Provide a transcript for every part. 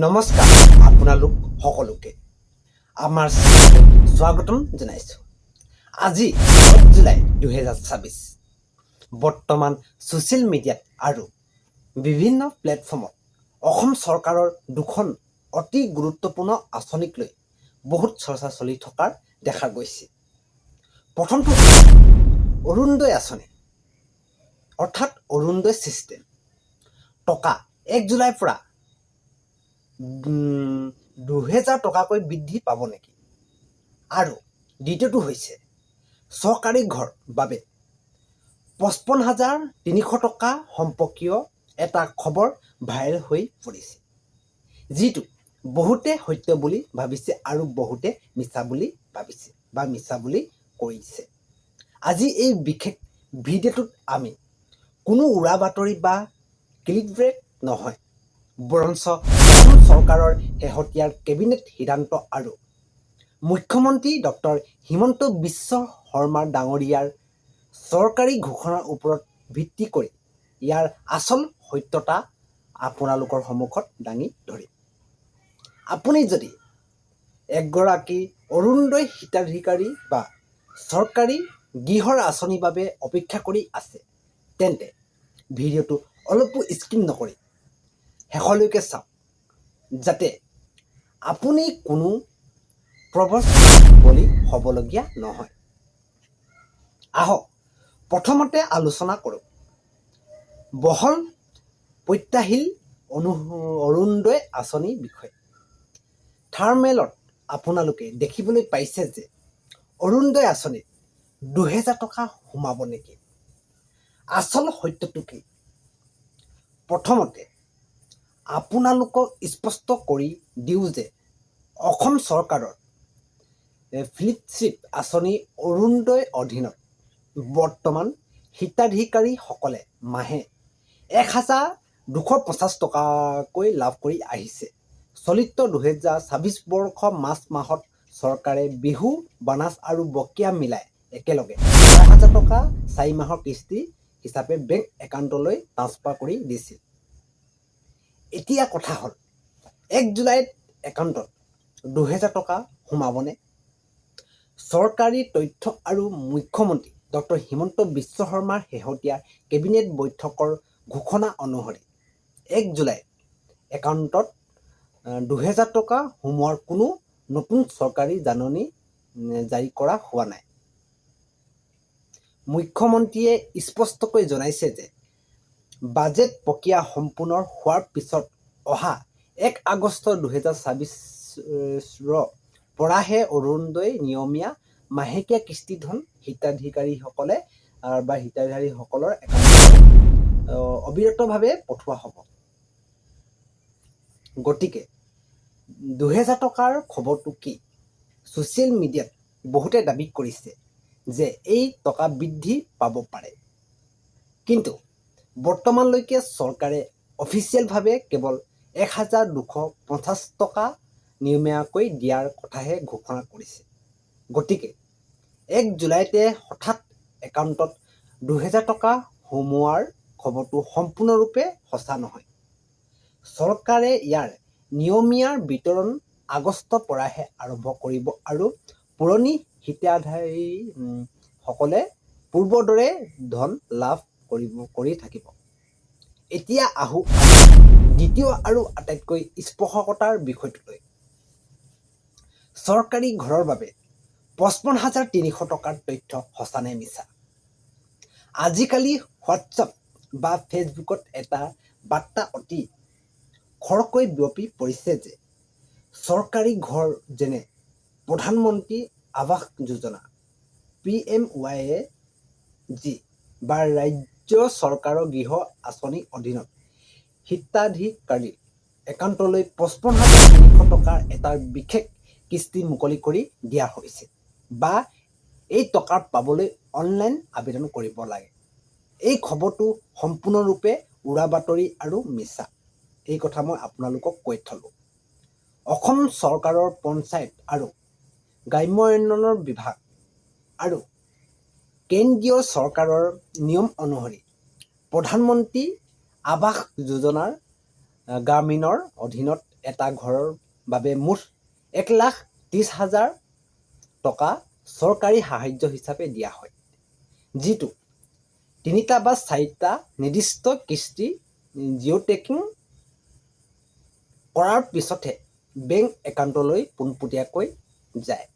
নমস্কাৰ আপোনালোক সকলোকে আমাৰ স্বাগতম জনাইছোঁ। আজি 10 জুলাই 2026 বৰ্তমান ছ'চিয়েল মিডিয়াত আৰু বিভিন্ন প্লেটফৰ্মত অসম চৰকাৰৰ দুখন অতি গুৰুত্বপূৰ্ণ আঁচনিক লৈ বহুত চৰ্চা চলি থকাৰ দেখা গৈছে। প্ৰথমটো অৰুণোদয় আঁচনি অৰ্থাৎ অৰুণোদয় ছিষ্টেম টকা 1 জুলাইৰ পৰা 2000 টকাকৈ বৃদ্ধি পাব নেকি? আৰু দ্বিতীয়টো হৈছে চৰকাৰী ঘৰ বাবে 55,300 টকা সম্পৰ্কীয় এটা খবৰ ভাইৰেল হৈ পৰিছে, যিটো বহুতে সত্য বুলি ভাবিছে আৰু বহুতে মিছা বুলি ভাবিছে বা মিছা বুলি কৰিছে। আজি এই বিশেষ ভিডিঅ'টোত আমি কোনো উৰা বাতৰি বা ক্লিক ব্ৰেক নহয়, বৰঞ্চ অসম চৰকাৰৰ শেহতীয়া কেবিনেট সিদ্ধান্ত আৰু মুখ্যমন্ত্ৰী ডক্টৰ হিমন্ত বিশ্ব শৰ্মা ডাঙৰীয়াৰ চৰকাৰী ঘোষণাৰ ওপৰত ভিত্তি কৰি ইয়াৰ আচল সত্যতা আপোনালোকৰ সন্মুখত দাঙি ধৰিম। আপুনি যদি এগৰাকী অৰুণোদয় হিতাধিকাৰী বা চৰকাৰী গৃহৰ আঁচনিৰ বাবে অপেক্ষা কৰি আছে, তেন্তে ভিডিঅ'টো অলপো স্কিপ নকৰি শেষলৈকে চাওক, যাতে আপুনি কোনো প্ৰৱঞ্চনাৰ বলি হ'বলগীয়া নহয়। আহক প্ৰথমতে আলোচনা কৰোঁ বহল প্ৰত্যাশীল অৰুণোদয় আঁচনিৰ বিষয়ে। থাৰ্মেলত আপোনালোকে দেখিবলৈ পাইছে যে অৰুণোদয় আঁচনিত 2000 টকা সোমাব নেকি? আচল সত্যটো কি? প্ৰথমতে আপোনালোকক স্পষ্ট কৰি দিওঁ যে অসম চৰকাৰৰ ফ্লেগশ্বিপ আঁচনি অৰুণোদয়ৰ অধীনত বৰ্তমান হিতাধিকাৰীসকলে মাহে 1,250 টকাকৈ লাভ কৰি আহিছে। চলিত 2026 বৰ্ষ মাৰ্চ মাহত চৰকাৰে বিহু বোনাছ আৰু বকেয়া মিলাই একেলগে 6,000 টকা 4 মাহৰ কিস্তি হিচাপে বেংক একাউণ্টলৈ ট্ৰান্সফাৰ কৰি দিছিল। এতিয়া কথা হ'ল 1 জুলাইত একাউণ্টত 2000 টকা সোমাবনে? চৰকাৰী তথ্য আৰু মুখ্যমন্ত্ৰী ডক্টৰ হিমন্ত বিশ্ব শৰ্মাৰ শেহতীয়া কেবিনেট বৈঠকৰ ঘোষণা অনুসৰি 1 জুলাইত একাউণ্টত 2000 টকা সোমোৱাৰ কোনো নতুন চৰকাৰী জাননী জাৰি কৰা হোৱা নাই। মুখ্যমন্ত্ৰীয়ে স্পষ্টকৈ জনাইছে যে বাজেট প্ৰক্ৰিয়া সম্পূৰ্ণ হোৱাৰ পিছত অহা 1 আগষ্ট 2026 পৰাহে অৰুণোদয় নিয়মীয়া মাহেকীয়া কিস্তি ধন হিতাধিকাৰীসকলৰ একাউণ্টলৈ অবিৰতভাৱে পঠোৱা হ'ব। গতিকে 2000 টকাৰ খবৰটো কি? ছ'চিয়েল মিডিয়াত বহুতে দাবী কৰিছে যে এই টকা বৃদ্ধি পাব পাৰে, কিন্তু বৰ্তমানলৈকে চৰকাৰে অফিচিয়েলভাৱে কেৱল 1,250 টকা নিয়মীয়াকৈ দিয়াৰ কথাহে ঘোষণা কৰিছে। গতিকে 1 জুলাইতে হঠাৎ একাউণ্টত 2000 টকা সোমোৱাৰ খবৰটো সম্পূৰ্ণৰূপে সঁচা নহয়। চৰকাৰে ইয়াৰ নিয়মীয়া বিতৰণ আগষ্টৰ পৰাহে আৰম্ভ কৰিব আৰু পুৰণি হিতাধিকাৰীসকলে পূৰ্বৰ দৰে ধন লাভ কৰি থাকিব। এতিয়া আহোঁ দ্বিতীয় আৰু আটাইতকৈ স্পৰ্শকাতৰ বিষয়টোলৈ। চৰকাৰী ঘৰৰ বাবে 55,300 টকাৰ তথ্য সঁচা নে মিছা? আজিকালি হোৱাটছআপ বা ফেচবুকত এটা বাৰ্তা অতি খৰকৈ বিয়পি পৰিছে যে চৰকাৰী ঘৰ যেনে প্ৰধানমন্ত্ৰী আৱাস যোজনা PMYG বা ৰাজ্য চৰকাৰৰ গৃহ আঁচনিৰ অধীনত হিতাধিকাৰীৰ একাউণ্টলৈ 55,300 টকাৰ এটা বিশেষ কিস্তি মুকলি কৰি দিয়া হৈছে বা এই টকা পাবলৈ অনলাইন আবেদন কৰিব লাগে। এই খবৰটো সম্পূৰ্ণৰূপে উৰা বাতৰি আৰু মিছা। এই কথা মই আপোনালোকক কৈ থলোঁ। অসম চৰকাৰৰ পঞ্চায়ত আৰু গ্ৰাম্য উন্নয়ন বিভাগ আৰু কেন্দ্ৰীয় চৰকাৰৰ নিয়ম অনুসৰি প্ৰধানমন্ত্ৰী আৱাস যোজনাৰ গ্ৰামীণৰ অধীনত এটা ঘৰৰ বাবে মুঠ 1,30,000 টকা চৰকাৰী সাহায্য হিচাপে দিয়া হয়, যিটো 3টা বা 4টা নিৰ্দিষ্ট কিস্তি জিঅ'টেকিং কৰাৰ পিছতহে বেংক একাউণ্টলৈ পোনপটীয়াকৈ যায়।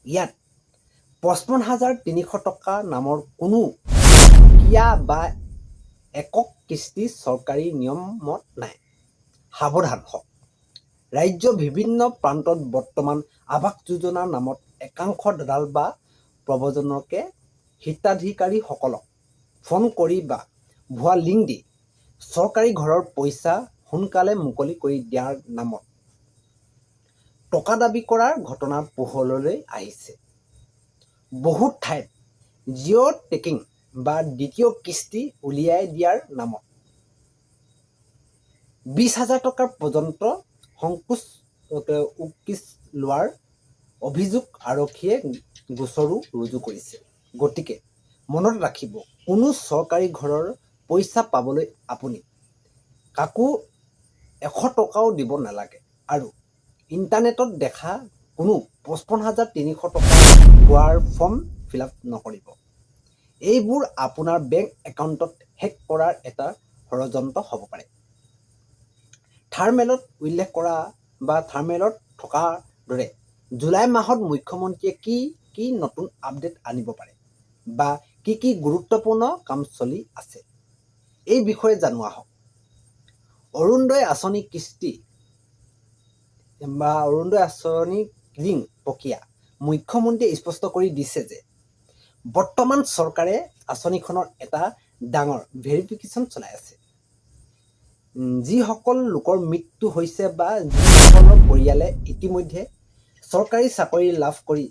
ইয়াত 55,300 টকা নামৰ কোনো সুকীয়া বা একক কিস্তি চৰকাৰী নিয়মত নাই। সাৱধান হওক, ৰাজ্যৰ বিভিন্ন প্ৰান্তত বৰ্তমান আৱাস যোজনা নামত একাংশ দালাল বা প্ৰবঞ্চকে হিতাধিকাৰীসকলক ফোন কৰি বা ভুৱা লিংক দি চৰকাৰী ঘৰৰ পইচা সোনকালে মুকলি কৰি দিয়াৰ নামত টকা দাবী কৰাৰ ঘটনা পোহৰলৈ আহিছে। বহুত ঠাইত জিঅ'টেকিং বা দ্বিতীয় কিস্তি উলিয়াই দিয়াৰ নামত 20,000 টকাৰ পৰ্যন্ত উকিচ লোৱাৰ অভিযোগ আৰক্ষীয়ে গোচৰো ৰুজু কৰিছে। গতিকে মনত ৰাখিব, কোনো চৰকাৰী ঘৰৰ পইচা পাবলৈ আপুনি কাকো 100 টকাও দিব নালাগে আৰু ইণ্টাৰনেটত দেখা কোনো 55,300 টকা পোৱাৰ ফৰ্ম ফিলআপ নকৰিব। এইবোৰ আপোনাৰ বেংক একাউণ্টত হেক কৰাৰ এটা ষড়যন্ত্ৰ হ'ব পাৰে। থাৰ্মেলত উল্লেখ কৰা বা থাৰ্মেলত থকাৰ দৰে জুলাই মাহত মুখ্যমন্ত্ৰীয়ে কি কি নতুন আপডেট আনিব পাৰে বা কি কি গুৰুত্বপূৰ্ণ কাম চলি আছে, এই বিষয়ে জানো আহক। অৰুণোদয় আঁচনি কিস্তি বা অৰুণোদয় আঁচনি ঋণ প্ৰক্ৰিয়া মুখ্যমন্ত্ৰীয়ে স্পষ্ট কৰি দিছে যে বৰ্তমান চৰকাৰে আঁচনিখনৰ এটা ডাঙৰ ভেৰিফিকেশ্যন চলাই আছে। যিসকল লোকৰ মৃত্যু হৈছে বা যিসকলৰ পৰিয়ালে ইতিমধ্যে চৰকাৰী চাকৰি লাভ কৰি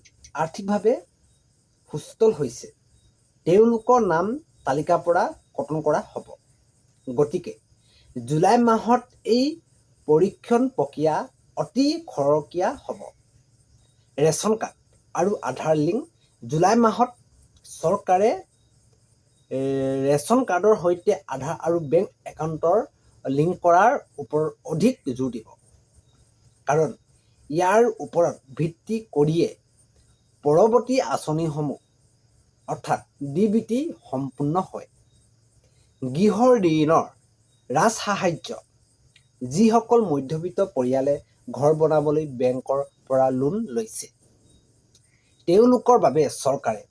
আৰ্থিকভাৱে সুস্থল হৈছে, তেওঁলোকৰ নাম তালিকাৰ পৰা কৰ্তন কৰা হ'ব। গতিকে জুলাই মাহত এই পৰীক্ষণ প্ৰক্ৰিয়া অতি খৰতকীয়া হ'ব। ৰেচন কাৰ্ড আৰু আধাৰ লিংক জুলাই মাহত চৰকাৰে ৰেচন কাৰ্ডৰ সৈতে আধাৰ আৰু বেংক একাউণ্টৰ লিংক কৰাৰ ওপৰত অধিক জোৰ দিব। কাৰণ ইয়াৰ ওপৰত ভিত্তি কৰিয়ে পৰৱৰ্তী আঁচনিসমূহ অৰ্থাৎ DBT সম্পূৰ্ণ হয়। গৃহ ঋণৰ ৰাজসাহায্য, যিসকল মধ্যবিত্ত পৰিয়ালে ঘৰ বনাবলৈ বেংকৰ পৰা লোন লৈছে, তেওঁলোকৰ বাবে চৰকাৰে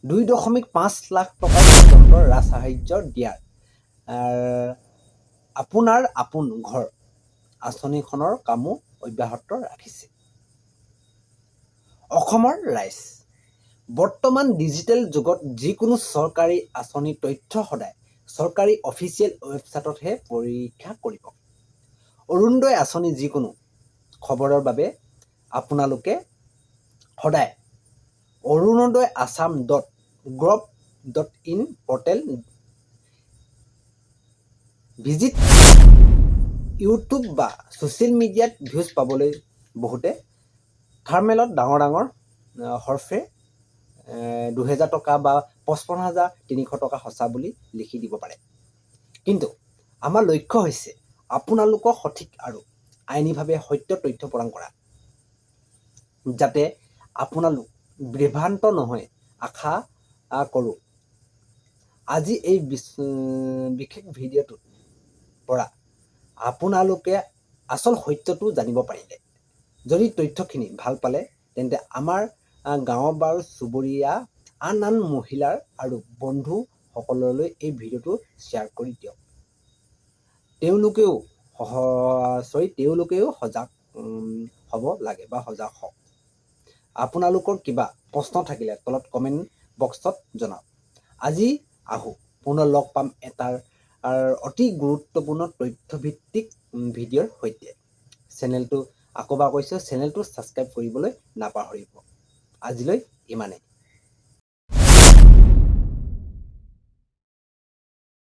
2.5 লাখ টকা পৰ্যন্ত ৰাজসাহায্য দিয়াৰ আপোনাৰ আপোন ঘৰ আঁচনিখনৰ কামো অব্যাহত ৰাখিছে। অসমৰ ৰাইজ, বৰ্তমান ডিজিটেল যুগত যিকোনো চৰকাৰী আঁচনিৰ তথ্য সদায় চৰকাৰী অফিচিয়েল ৱেবছাইটতহে পৰীক্ষা কৰিব। অৰুণোদয় আঁচনি যিকোনো খবৰৰ বাবে আপোনালোকে সদায় arunodayasam.gov.in পৰ্টেল ভিজিট। ইউটিউব বা ছ'চিয়েল মিডিয়াত ভিউজ পাবলৈ বহুতে থাৰ্মেলত ডাঙৰ ডাঙৰ হৰফে 2,000 টকা বা 55,300 টকা সঁচা বুলি লিখি দিব পাৰে। কিন্তু আমাৰ লক্ষ্য হৈছে আপোনালোকক সঠিক আৰু আইনীভাৱে সত্য তথ্য প্ৰদান কৰা, যাতে আপোনালোক বিভ্ৰান্ত নহয়। আশা কৰোঁ আজি এই বিশেষ ভিডিঅ'টোৰ পৰা আপোনালোকে আচল সত্যটো জানিব পাৰিলে। যদি তথ্যখিনি ভাল পালে তেন্তে আমাৰ গাঁও বা চুবুৰীয়া আন মহিলাৰ আৰু বন্ধুসকললৈ এই ভিডিঅ'টো শ্বেয়াৰ কৰি দিয়ক। তেওঁলোকেও সজাগ হ'ব লাগে বা সজাগ হওক। আপোনালোকৰ কিবা প্ৰশ্ন থাকিলে তলত কমেণ্ট বক্সত জনাওক। আজি আহোঁ পুনৰ লগ পাম এটা অতি গুৰুত্বপূৰ্ণ তথ্যভিত্তিক ভিডিঅ'ৰ সৈতে। চেনেলটো আকৌ এবাৰ কৈছোঁ, চেনেলটো ছাবস্ক্ৰাইব কৰিবলৈ নাপাহৰিব। আজিলৈ ইমানেই।